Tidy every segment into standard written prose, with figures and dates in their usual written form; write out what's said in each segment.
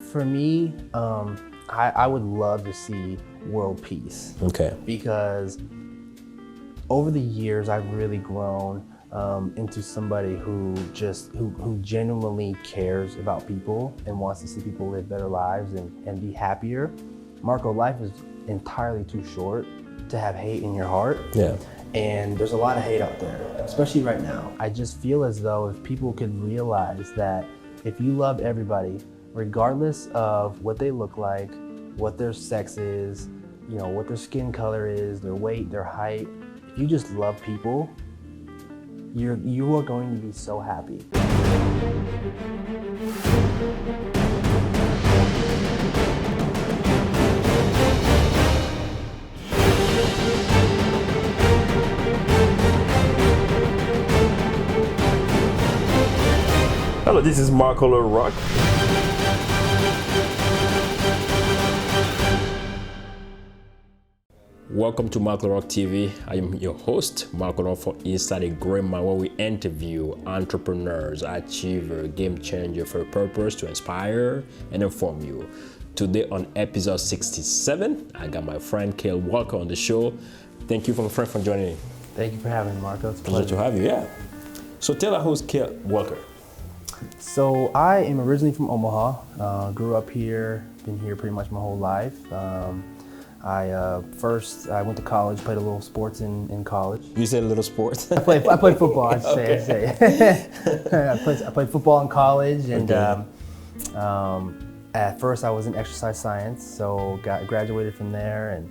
For me, I would love to see world peace. Okay. Because over the years, I've really grown into somebody who genuinely cares about people and wants to see people live better lives and be happier. Marco, life is entirely too short to have hate in your heart. Yeah. And there's a lot of hate out there, especially right now. I just feel as though if people could realize that if you love everybody, regardless of what they look like, what their sex is, what their skin color is, their weight, their height, if you just love people, you are going to be so happy. Hello, this is Marco Rock. Welcome to Marco Rock TV. I am your host, Marco Rock for Inside a Great Man, where we interview entrepreneurs, achievers, game changer for a purpose to inspire and inform you. Today on episode 67, I got my friend Kail Walker on the show. Thank you, my friend, for joining me. Thank you for having me, Marco. It's a Pleasure to have you, yeah. So tell us who's Kail Walker. So I am originally from Omaha, grew up here, been here pretty much my whole life. I went to college, played a little sports in college. You said a little sports? I played football, I'd say. I played football in college, and at first I was in exercise science, so graduated from there, and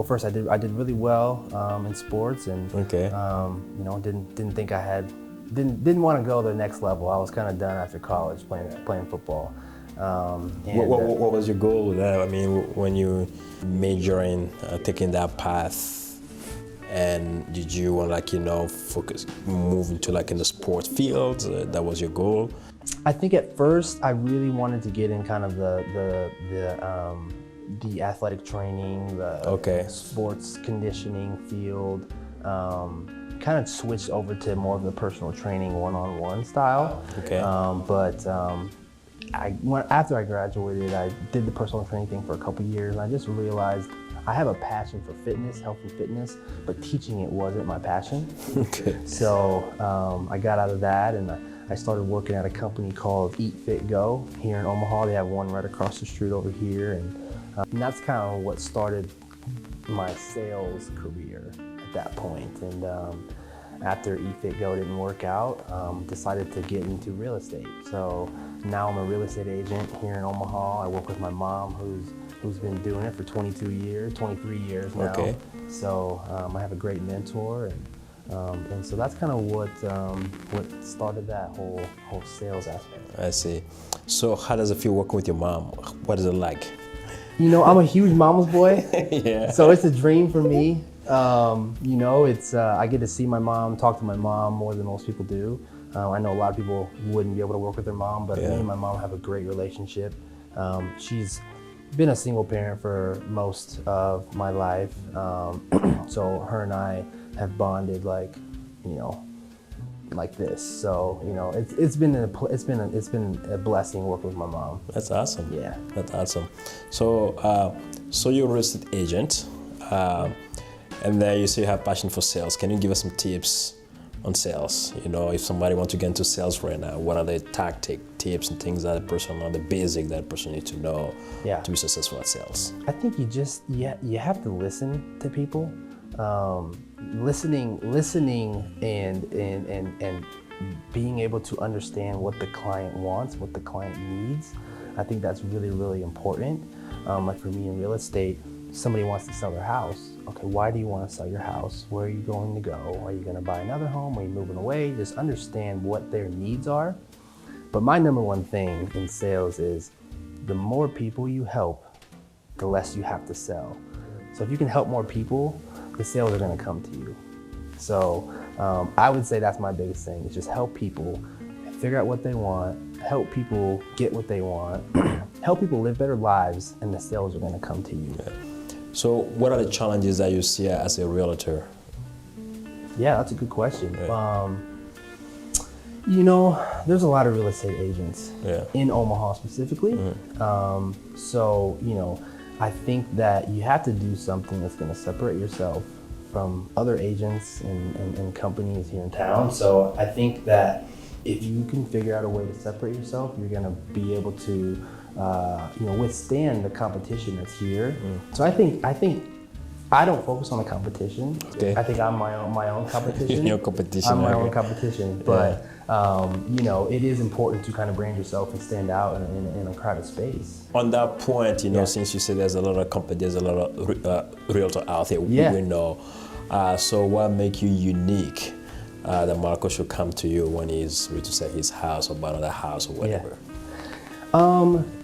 first I did really well in sports, and didn't think I had. Didn't want to go to the next level. I was kind of done after college playing football. What was your goal with that? I mean, when you majoring, taking that path, and did you want focus, move into in the sports field? That was your goal? I think at first I really wanted to get in kind of the athletic training, the sports conditioning field. Kind of switched over to more of the personal training one-on-one style. Okay. After I graduated, I did the personal training thing for a couple years, and I just realized I have a passion for fitness, health and fitness, but teaching it wasn't my passion. Okay. So I got out of that, and I started working at a company called Eat Fit Go here in Omaha. They have one right across the street over here, and that's kind of what started my sales career at that point. And after Eat Fit Go didn't work out, decided to get into real estate. So now I'm a real estate agent here in Omaha. I work with my mom, who's been doing it for 23 years now. Okay. So I have a great mentor, and so that's kind of what started that whole sales aspect. I see. So how does it feel working with your mom? What is it like? I'm a huge mama's boy. Yeah. So it's a dream for me. It's I get to see my mom, talk to my mom more than most people do. I know a lot of people wouldn't be able to work with their mom, but me and my mom have a great relationship. She's been a single parent for most of my life, so her and I have bonded like this. So it's been a blessing working with my mom. That's awesome. Yeah, that's awesome. So you're a real estate agent, and then you say you have passion for sales. Can you give us some tips on sales? If somebody wants to get into sales right now, what are the tips and things that a person, or the basic that a person needs to know to be successful at sales? I think you have to listen to people. Listening and being able to understand what the client wants, what the client needs. I think that's really, really important. Like for me in real estate, somebody wants to sell their house. Okay, why do you want to sell your house? Where are you going to go? Are you going to buy another home? Are you moving away? Just understand what their needs are. But my number one thing in sales is the more people you help, the less you have to sell. So if you can help more people, the sales are going to come to you. So I would say that's my biggest thing, is just help people figure out what they want, help people get what they want, help people live better lives, and the sales are going to come to you. Yeah. So what are the challenges that you see as a realtor? Yeah, that's a good question. Yeah. You know, there's a lot of real estate agents Yeah. in Omaha specifically. So, you know, I think that you have to do something that's going to separate yourself from other agents and companies here in town. So I think that if you can figure out a way to separate yourself, you're going to be able to, you know, withstand the competition that's here. So I think I don't focus on the competition. Okay. I think I'm my own competition. Your competition. I'm my okay. own competition, but you know, it is important to kind of brand yourself and stand out in a crowded space. On that point, you know, since you said there's a lot of company, there's a lot of realtor out there. Yeah. We know. So what make you unique? That Marco should come to you when he's ready to sell his house or buy another house or whatever.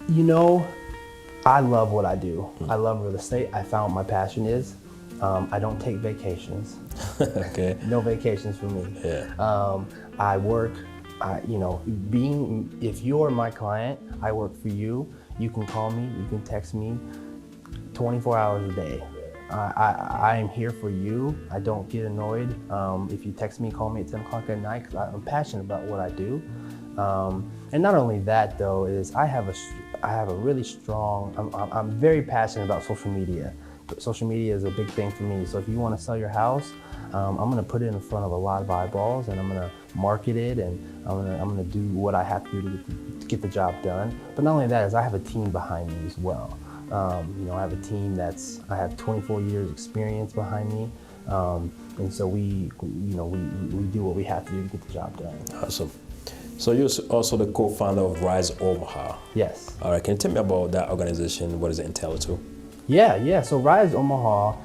You know, I love what I do. I love real estate. I found what my passion is. I don't take vacations. Okay. No vacations for me. Yeah. I work, you know, if you're my client, I work for you. You can call me, you can text me 24 hours a day. I am here for you. I don't get annoyed if you text me, call me at 10 o'clock at night, because I'm passionate about what I do. And not only that though, is I have a really strong, I'm very passionate about social media. Social media is a big thing for me. So if you want to sell your house, I'm going to put it in front of a lot of eyeballs, and I'm going to market it, and I'm going to do what I have to do to get the job done. But not only that, is I have a team behind me as well. You know, I have a team I have 24 years experience behind me. And so we do what we have to do to get the job done. Awesome. So you're also the co-founder of Rise Omaha. Yes. All right. Can you tell me about that organization? What does it entail to? Yeah. So Rise Omaha,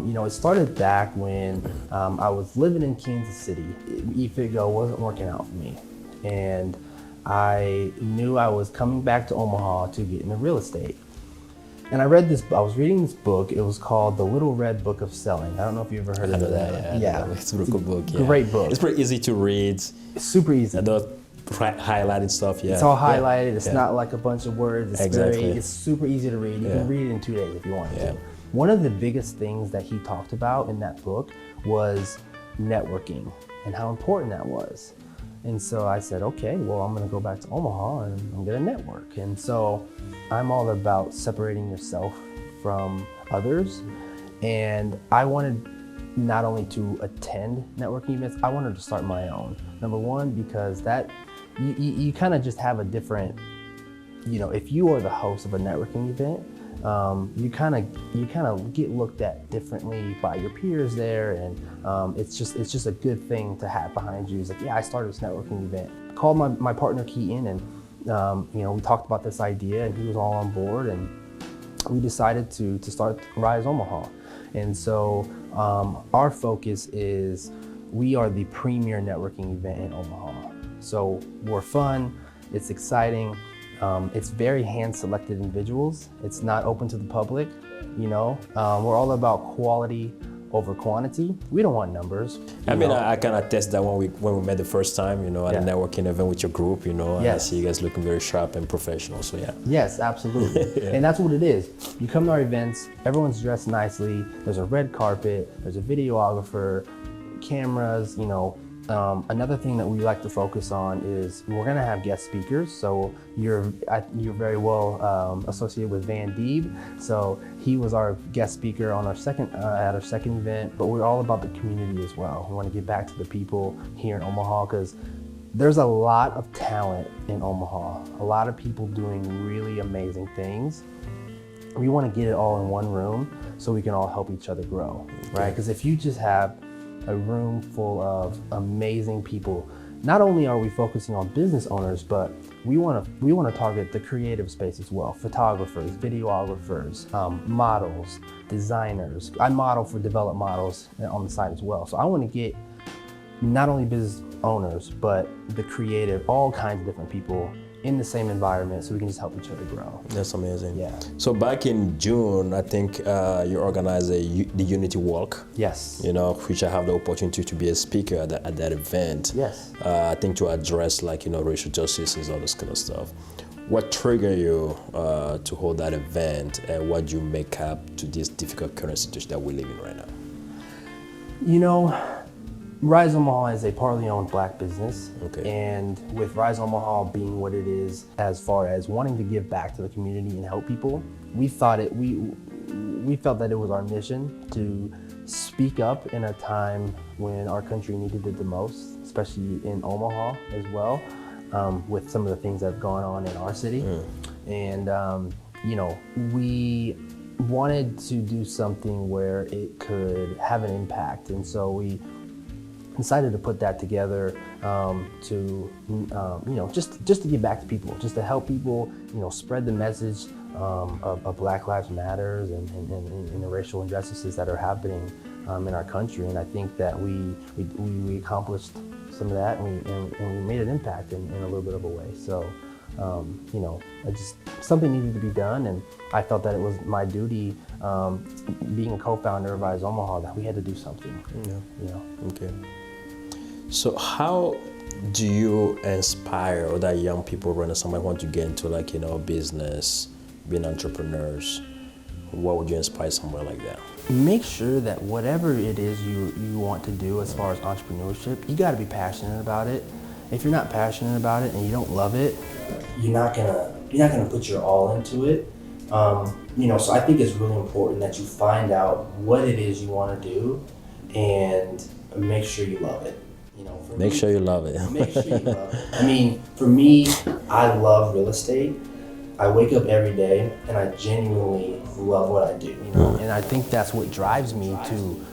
you know, it started back when I was living in Kansas City. eFitGo wasn't working out for me, and I knew I was coming back to Omaha to get into real estate. And I was reading this book. It was called The Little Red Book of Selling. I don't know if you've ever heard of that. Yeah. It's a really good book. Yeah. Great book. It's pretty easy to read. It's super easy. And the highlighted stuff. Yeah. It's all highlighted. It's not like a bunch of words. It's Exactly. it's super easy to read. You can read it in 2 days if you want to. One of the biggest things that he talked about in that book was networking and how important that was. And so I said, okay, well, I'm going to go back to Omaha and I'm going to network. And so I'm all about separating yourself from others. And I wanted not only to attend networking events, I wanted to start my own. Number one, because that you kind of just have a different, you know, if you are the host of a networking event, you kind of get looked at differently by your peers there, and it's just a good thing to have behind you. It's like, yeah, I started this networking event. I called my partner Keaton, and you know, we talked about this idea, and he was all on board, and we decided to start Rise Omaha. And so our focus is we are the premier networking event in Omaha. So we're fun, it's exciting. It's very hand-selected individuals. It's not open to the public, you know. We're all about quality over quantity. We don't want numbers. I mean, I can attest that when we met the first time, you know, at a networking event with your group, you know, and I see you guys looking very sharp and professional, so yeah. Yes, absolutely. And that's what it is. You come to our events, everyone's dressed nicely, there's a red carpet, there's a videographer, cameras, you know. Another thing that we like to focus on is we're going to have guest speakers. So you're very well associated with Van Deeb. So he was our guest speaker on our at our second event. But we're all about the community as well. We want to get back to the people here in Omaha, because there's a lot of talent in Omaha. A lot of people doing really amazing things. We want to get it all in one room so we can all help each other grow, right? Because if you just have a room full of amazing people, not only are we focusing on business owners, but we want to target the creative space as well. Photographers, videographers, models, designers. I model for developed models on the side as well. So I want to get not only business owners, but the creative, all kinds of different people in the same environment, so we can just help each other grow. That's amazing. Yeah. So back in June, I think you organized the Unity Walk. Yes. You know, which I have the opportunity to be a speaker at that event. Yes. I think to address, like, you know, racial justice and all this kind of stuff. What triggered you to hold that event, and what do you make up to this difficult current situation that we live in right now? You know, Rise Omaha is a partly owned Black business. Okay. And with Rise Omaha being what it is, as far as wanting to give back to the community and help people, we felt that it was our mission to speak up in a time when our country needed it the most, especially in Omaha as well, with some of the things that have gone on in our city. And we wanted to do something where it could have an impact, and so we decided to put that together just to give back to people, just to help people, spread the message of Black Lives Matters and the racial injustices that are happening in our country. And I think that we accomplished some of that, and we made an impact in a little bit of a way. So, something needed to be done, and I felt that it was my duty, being a co-founder of Rise Omaha, that we had to do something. Okay. So how do you inspire other young people when somebody want to get into business, being entrepreneurs? What would you inspire somewhere like that? Make sure that whatever it is you want to do as far as entrepreneurship, you got to be passionate about it. If you're not passionate about it and you don't love it, you're not gonna put your all into it. So I think it's really important that you find out what it is you want to do and make sure you love it. Make sure you love it. Make sure you love it. I mean, for me, I love real estate. I wake up every day and I genuinely love what I do. And I think that's what drives me to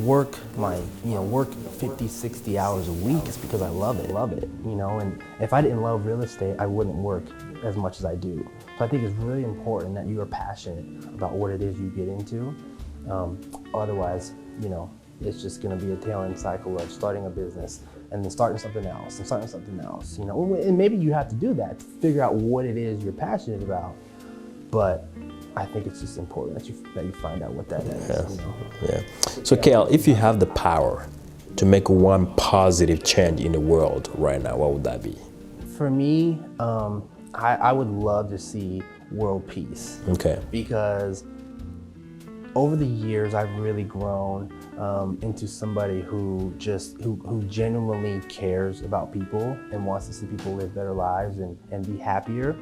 work 50, 60 hours a week, is because I love it. And if I didn't love real estate, I wouldn't work as much as I do. So I think it's really important that you are passionate about what it is you get into. Otherwise, it's just going to be a tail-end cycle of starting a business and then starting something else. And maybe you have to do that to figure out what it is you're passionate about. But I think it's just important that you find out what that is. Yeah. So Kail, if you have the power to make one positive change in the world right now, what would that be? For me, I would love to see world peace. Okay. Because over the years, I've really grown into somebody who genuinely cares about people and wants to see people live better lives and be happier.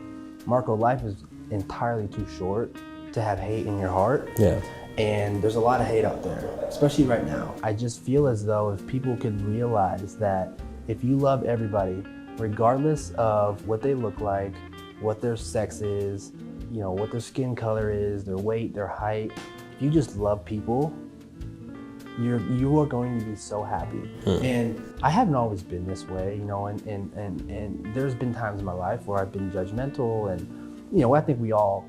Marco, life is entirely too short to have hate in your heart. Yeah. And there's a lot of hate out there, especially right now. I just feel as though if people could realize that if you love everybody, regardless of what they look like, what their sex is, what their skin color is, their weight, their height, if you just love people, you are going to be so happy. And I haven't always been this way, and there's been times in my life where I've been judgmental, and I think we all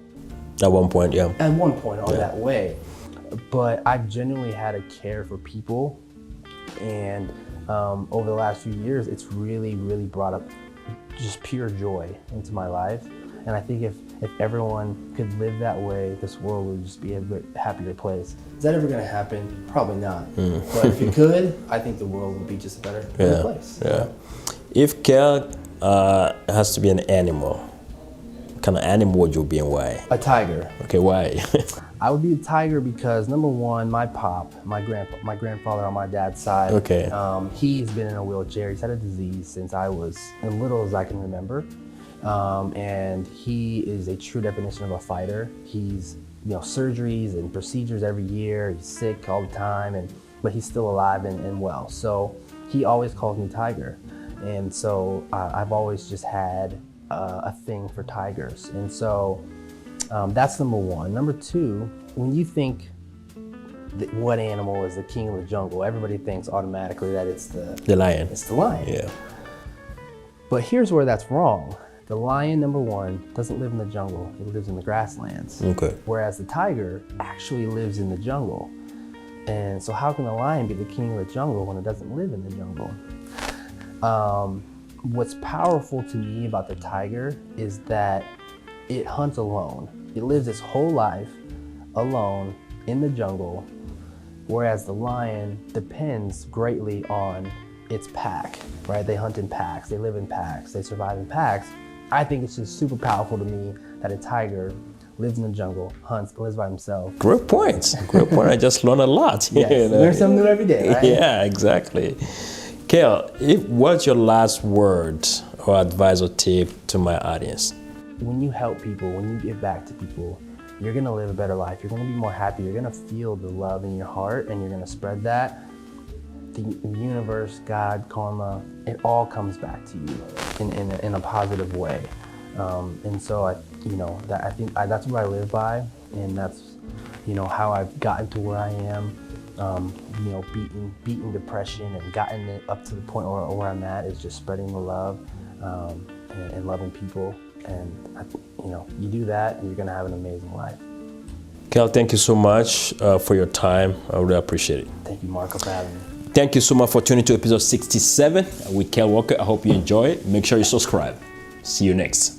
at one point are that way. But I've genuinely had a care for people, and over the last few years, it's really, really brought up just pure joy into my life. And I think if everyone could live that way, this world would just be a bit happier place. Is that ever going to happen? Probably not. But if it could, I think the world would be just a better place. Yeah. If Kail has to be an animal, what kind of animal would you be and why? A tiger. Okay, why? I would be a tiger because, number one, my grandfather on my dad's side, he's been in a wheelchair. He's had a disease since I was as little as I can remember. And he is a true definition of a fighter. He's, surgeries and procedures every year. He's sick all the time, but he's still alive and well. So he always calls me Tiger. And so I've always just had a thing for tigers. And so that's number one. Number two, when you think what animal is the king of the jungle, everybody thinks automatically that it's the lion. It's the lion. Yeah. But here's where that's wrong. The lion, number one, doesn't live in the jungle. It lives in the grasslands. Okay. Whereas the tiger actually lives in the jungle. And so how can the lion be the king of the jungle when it doesn't live in the jungle? What's powerful to me about the tiger is that it hunts alone. It lives its whole life alone in the jungle, whereas the lion depends greatly on its pack, right? They hunt in packs, they live in packs, they survive in packs. I think it's just super powerful to me that a tiger lives in the jungle, hunts, lives by himself. Great points. Great point. I just learned a lot. Yes, learn something new every day, right? Yeah, exactly. Kail, what's your last word or advice or tip to my audience? When you help people, when you give back to people, you're gonna live a better life. You're gonna be more happy. You're gonna feel the love in your heart, and you're gonna spread that. The universe, God, karma, it all comes back to you in a positive way. And so I think that's what I live by, and that's how I've gotten to where I am. Beating depression and gotten it up to the point where I'm at is just spreading the love and loving people. And you do that, and you're gonna have an amazing life. Kail, thank you so much for your time. I really appreciate it. Thank you, Marco, for having me. Thank you so much for tuning to episode 67 with Kail Walker. I hope you enjoy it. Make sure you subscribe. See you next.